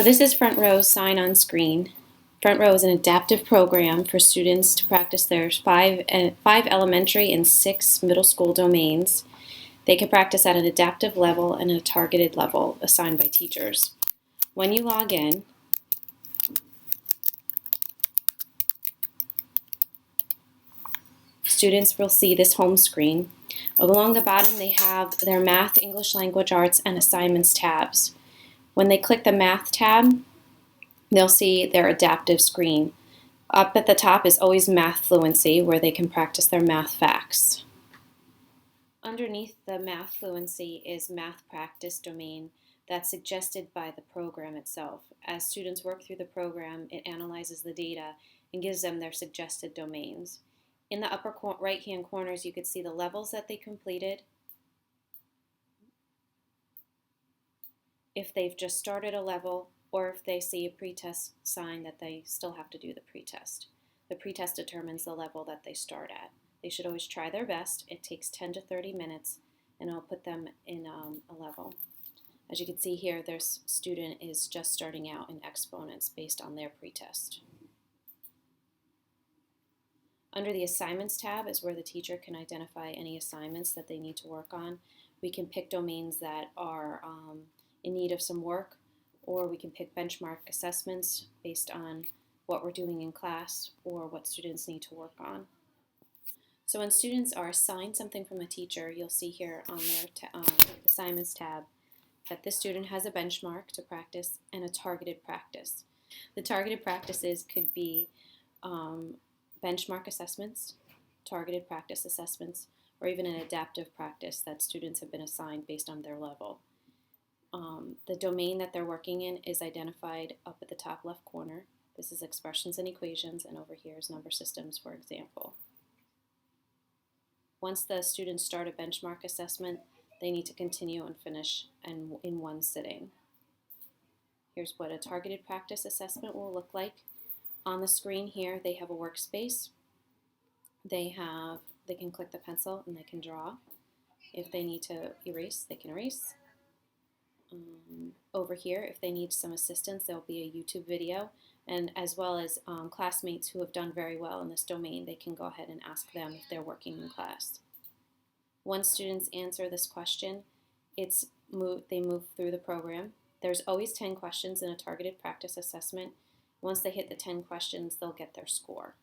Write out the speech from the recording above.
So this is Front Row's Sign on Screen. Front Row is an adaptive program for students to practice their five elementary and 6 middle school domains. They can practice at an adaptive level and a targeted level assigned by teachers. When you log in, students will see this home screen. Along the bottom, they have their Math, English Language Arts, and Assignments tabs. When they click the Math tab, they'll see their adaptive screen. Up at the top is always Math Fluency, where they can practice their math facts. Underneath the Math Fluency is Math Practice domain that's suggested by the program itself. As students work through the program, it analyzes the data and gives them their suggested domains. In the upper right-hand corners, you could see the levels that they completed, if they've just started a level, or if they see a pretest sign that they still have to do the pretest. The pretest determines the level that they start at. They should always try their best. It takes 10 to 30 minutes, and it'll put them in a level. As you can see here, their student is just starting out in exponents based on their pretest. Under the Assignments tab is where the teacher can identify any assignments that they need to work on. We can pick domains that are in need of some work, or we can pick benchmark assessments based on what we're doing in class or what students need to work on. So when students are assigned something from a teacher, you'll see here on their Assignments tab that this student has a benchmark to practice and a targeted practice. The targeted practices could be benchmark assessments, targeted practice assessments, or even an adaptive practice that students have been assigned based on their level. The domain that they're working in is identified up at the top left corner. This is expressions and equations, and over here is number systems, for example. Once the students start a benchmark assessment, they need to continue and finish in one sitting. Here's what a targeted practice assessment will look like. On the screen here, they have a workspace. They can click the pencil and they can draw. If they need to erase, they can erase. Over here, if they need some assistance, there'll be a YouTube video, and as well as classmates who have done very well in this domain, they can go ahead and ask them if they're working in class. Once students answer this question, they move through the program. There's always 10 questions in a targeted practice assessment. Once they hit the 10 questions, they'll get their score.